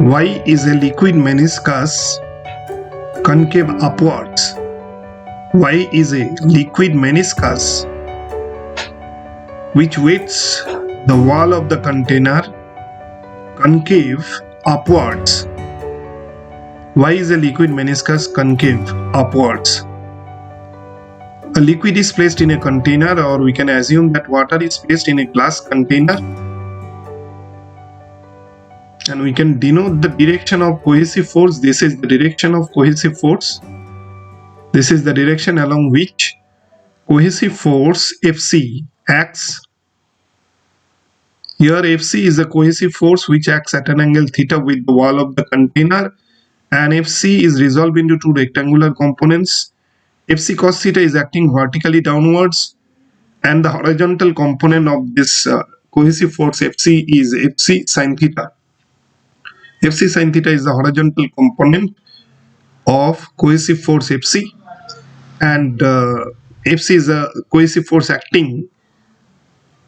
Why is a liquid meniscus concave upwards? Why is a liquid meniscus which weights the wall of the container concave upwards? Why is a liquid meniscus concave upwards? A liquid is placed in a container, or we can assume that water is placed in a glass container, and we can denote the direction of cohesive force. This is the direction of cohesive force. This is the direction along which cohesive force Fc acts. Here Fc is the cohesive force which acts at an angle theta with the wall of the container, and Fc is resolved into two rectangular components. Fc cos theta is acting vertically downwards, and the horizontal component of this cohesive force Fc is Fc sin theta. Fc sin theta is the horizontal component of cohesive force Fc, and Fc is a cohesive force acting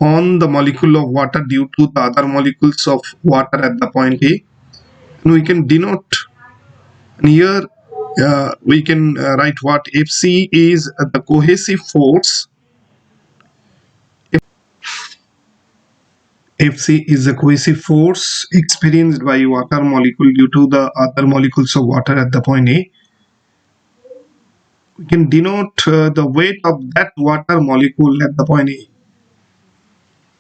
on the molecule of water due to the other molecules of water at the point A. And we can denote, and here we can write what Fc is the cohesive force. Fc is the cohesive force experienced by water molecule due to the other molecules of water at the point A. We can denote the weight of that water molecule at the point A.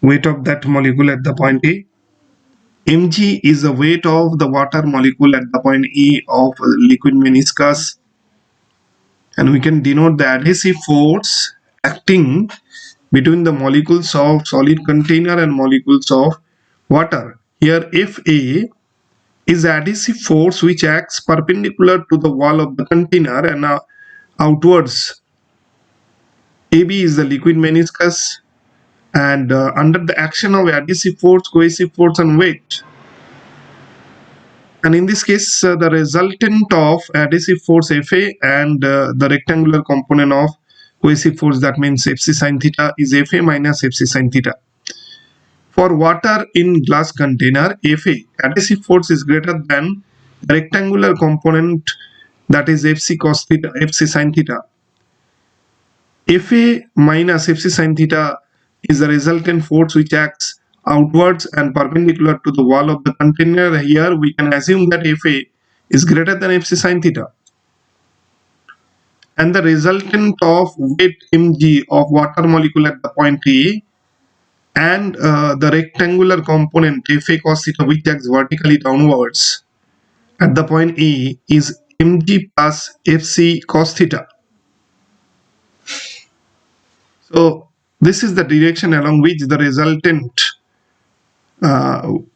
Weight of that molecule at the point A. mg is the weight of the water molecule at the point E of liquid meniscus, and we can denote the adhesive force acting between the molecules of solid container and molecules of water. Here Fa is the adhesive force which acts perpendicular to the wall of the container and outwards. Ab is the liquid meniscus, and under the action of adhesive force, cohesive force and weight, and in this case the resultant of adhesive force Fa and the rectangular component of cohesive force, that means Fc sin theta, is Fa minus Fc sin theta. For water in glass container, Fa adhesive force is greater than the rectangular component, that is Fc cos theta, Fc sin theta. Fa minus Fc sin theta is the resultant force which acts outwards and perpendicular to the wall of the container. Here we can assume that Fa is greater than Fc sin theta, and the resultant of weight mg of water molecule at the point A and the rectangular component Fa cos theta which acts vertically downwards at the point E is mg plus Fc cos theta. So this is the direction along which the resultant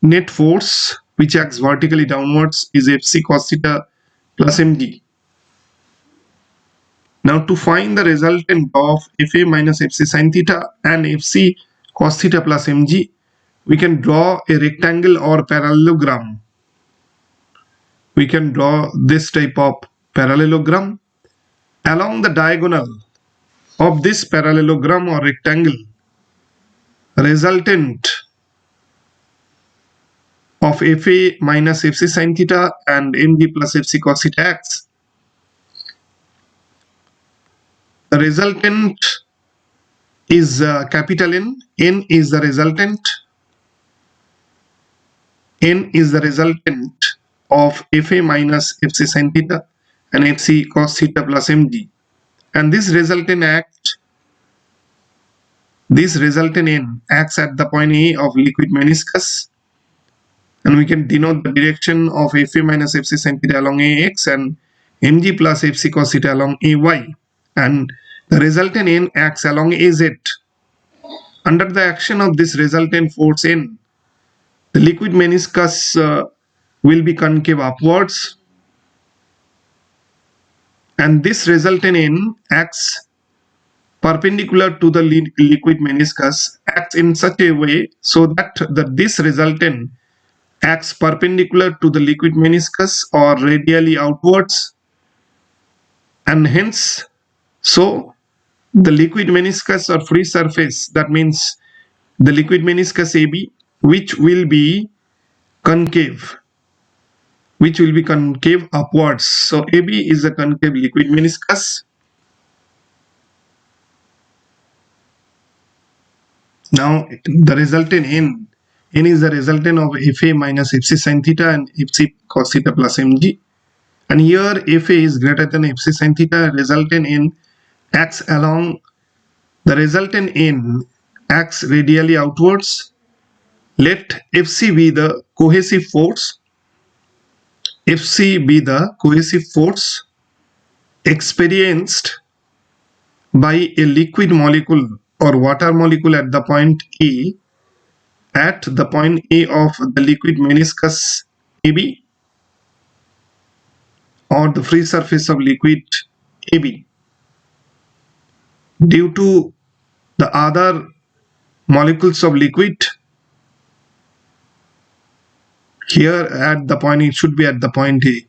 net force which acts vertically downwards is Fc cos theta plus mg. Now to find the resultant of Fa minus Fc sin theta and Fc cos theta plus mg, we can draw a rectangle or parallelogram. We can draw this type of parallelogram. Along the diagonal of this parallelogram or rectangle, resultant of Fa minus Fc sin theta and mg plus Fc cos theta acts. The resultant is capital N. N is the resultant. N is the resultant of Fa minus Fc sin theta and Fc cos theta plus mg. And this resultant N acts at the point A of liquid meniscus, and we can denote the direction of Fa minus Fc sin theta along Ax and mg plus Fc cos theta along Ay, and the resultant N acts along Az. Under the action of this resultant force N, the liquid meniscus will be concave upwards, and this resultant N acts perpendicular to the liquid meniscus, acts in such a way so that this resultant acts perpendicular to the liquid meniscus or radially outwards, and hence so the liquid meniscus or free surface, that means the liquid meniscus AB, which will be concave, which will be concave upwards. So AB is a concave liquid meniscus. Now the resultant N is the resultant of Fa minus Fc sin theta and Fc cos theta plus Mg. And here Fa is greater than Fc sin theta, resultant N acts along, the resultant N acts radially outwards. Let Fc be the cohesive force. Fc be the cohesive force experienced by a liquid molecule or water molecule at the point A, at the point A of the liquid meniscus AB, or the free surface of liquid AB, due to the other molecules of liquid. Here at the point, it should be at the point A.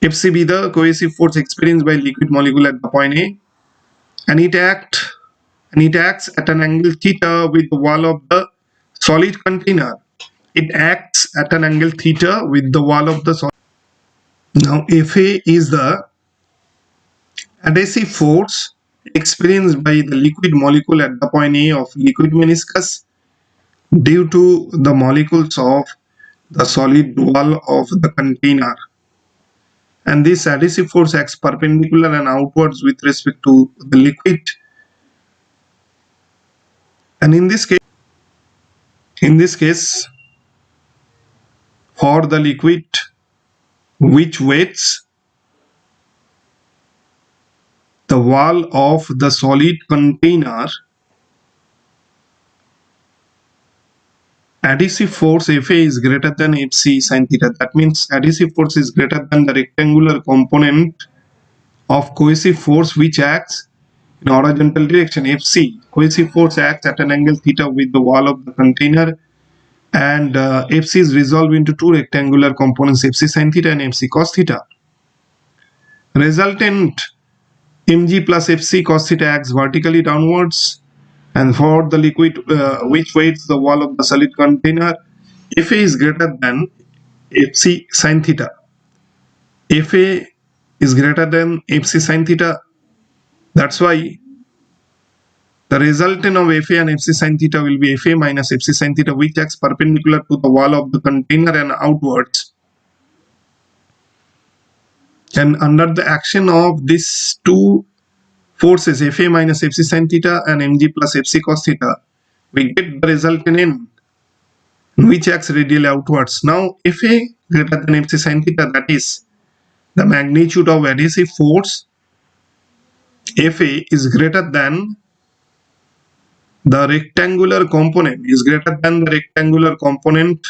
Fc be the cohesive force experienced by liquid molecule at the point A, and it acts at an angle theta with the wall of the solid container. It acts at an angle theta with the wall of the solid. Now Fa is the adhesive force experienced by the liquid molecule at the point A of liquid meniscus due to the molecules of the solid wall of the container. And this adhesive force acts perpendicular and outwards with respect to the liquid. And in this case, for the liquid which weights the wall of the solid container, adhesive force Fa is greater than Fc sin theta. That means adhesive force is greater than the rectangular component of cohesive force which acts in horizontal direction. Fc, cohesive force, acts at an angle theta with the wall of the container, and Fc is resolved into two rectangular components, Fc sin theta and Fc cos theta. Resultant Mg plus Fc cos theta acts vertically downwards, and for the liquid which weights the wall of the solid container, Fa is greater than Fc sin theta. Fa is greater than Fc sin theta. That's why the resultant of Fa and Fc sin theta will be Fa minus Fc sin theta, which acts perpendicular to the wall of the container and outwards. And under the action of these two forces, Fa minus Fc sin theta and Mg plus Fc cos theta, we get the resultant N, which acts radially outwards. Now Fa greater than Fc sin theta, that is the magnitude of adhesive force. Fa is greater than the rectangular component, is greater than the rectangular component,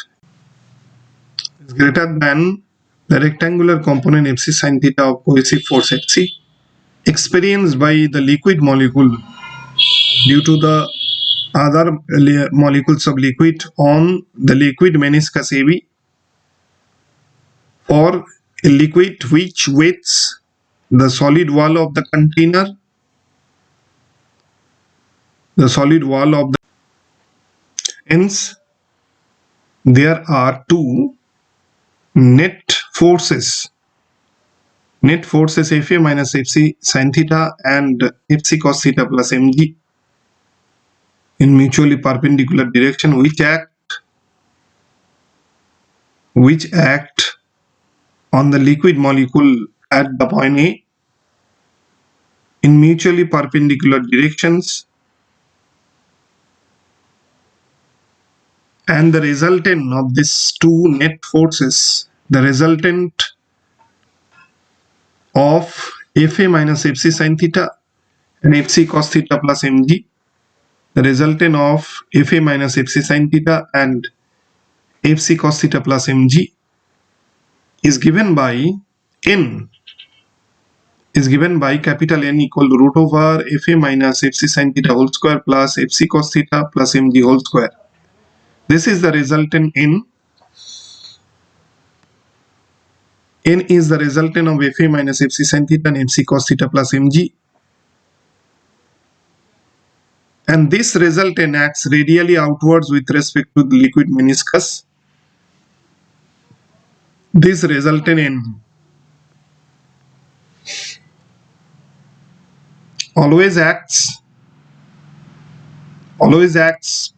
is greater than the rectangular component Fc sin theta of cohesive force Fc experienced by the liquid molecule due to the other molecules of liquid on the liquid meniscus AB, or a liquid which weights the solid wall of the container, the solid wall of the. Hence, there are two net forces Fa minus Fc sin theta and Fc cos theta plus Mg in mutually perpendicular direction, which act on the liquid molecule at the point A in mutually perpendicular directions, and the resultant of these two net forces, the resultant of Fa minus Fc sin theta and Fc cos theta plus Mg, the resultant of Fa minus Fc sin theta and Fc cos theta plus Mg is given by N, is given by capital N equal to root over Fa minus Fc sin theta whole square plus Fc cos theta plus Mg whole square. This is the resultant N. N is the resultant of Fa minus Fc sin theta and Fc cos theta plus Mg. And this resultant acts radially outwards with respect to the liquid meniscus. This resultant N always acts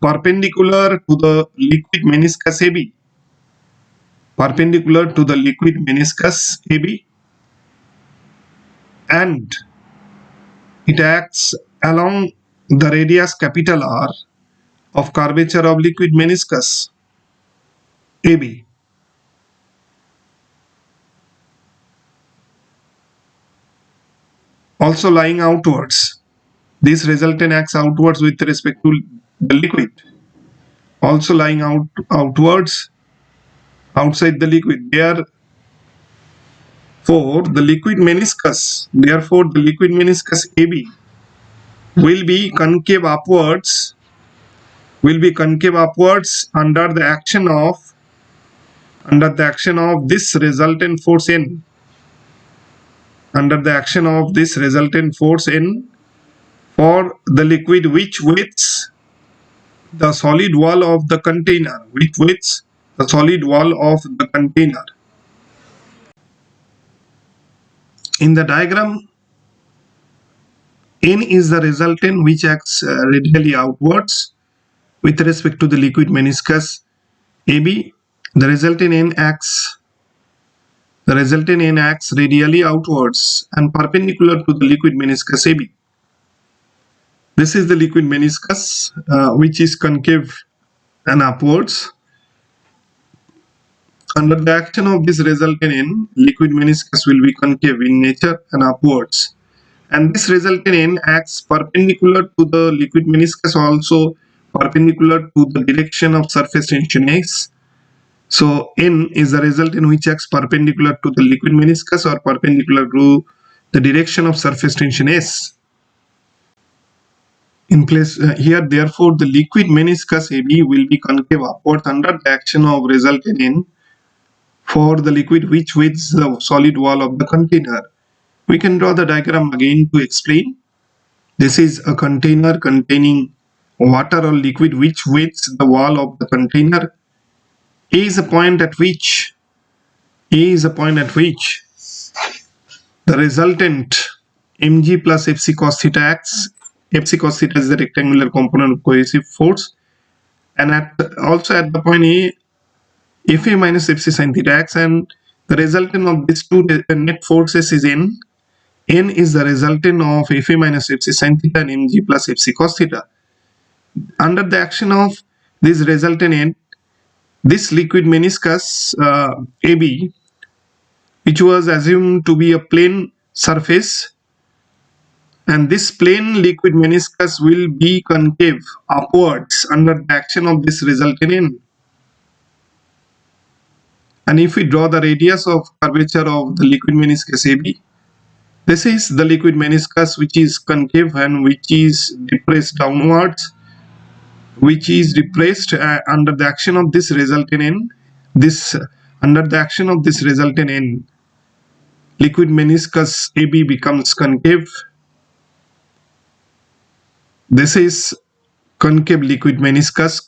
perpendicular to the liquid meniscus AB, perpendicular to the liquid meniscus AB, and it acts along the radius capital R of curvature of liquid meniscus AB. Also lying outwards. This resultant acts outwards with respect to the liquid. Also lying outwards outside the liquid. Therefore, the liquid meniscus AB will be concave upwards under the action of this resultant force N. Under the action of this resultant force N for the liquid which widths the solid wall of the container, In the diagram, N is the resultant which acts radially outwards with respect to the liquid meniscus AB. The resultant N acts radially outwards and perpendicular to the liquid meniscus AB. This is the liquid meniscus which is concave and upwards. Under the action of this resultant N, liquid meniscus will be concave in nature and upwards. And this resultant N acts perpendicular to the liquid meniscus, also perpendicular to the direction of surface tension S. So N is the resultant which acts perpendicular to the liquid meniscus or perpendicular to the direction of surface tension S. In place here, therefore, the liquid meniscus AB will be concave upwards under the action of resultant N for the liquid which widths the solid wall of the container. We can draw the diagram again to explain. This is a container containing water or liquid which widths the wall of the container. A is a point at which the resultant mg plus fc cos theta acts. Fc cos theta is the rectangular component of cohesive force, and also at the point A, Fa minus fc sin theta acts, and the resultant of these two net forces is N. N is the resultant of Fa minus fc sin theta and mg plus fc cos theta. Under the action of this resultant N, this liquid meniscus AB, which was assumed to be a plane surface, and this plane liquid meniscus will be concave upwards under the action of this resultant N. And if we draw the radius of curvature of the liquid meniscus AB, this is the liquid meniscus which is concave and which is depressed downwards, under the action of this resultant N. Under the action of this resultant N, liquid meniscus AB becomes concave. This is concave liquid meniscus,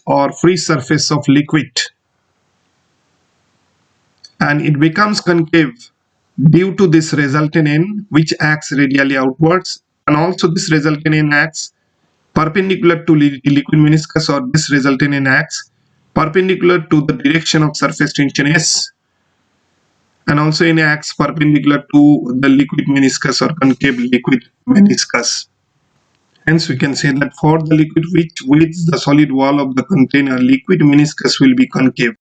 or free surface of liquid, and it becomes concave due to this resultant N which acts radially outwards, and also this resultant N acts perpendicular to liquid meniscus, or this resultant N acts perpendicular to the direction of surface tension S, and also N acts perpendicular to the liquid meniscus or concave liquid meniscus. Hence, we can say that for the liquid which widths the solid wall of the container, liquid meniscus will be concave.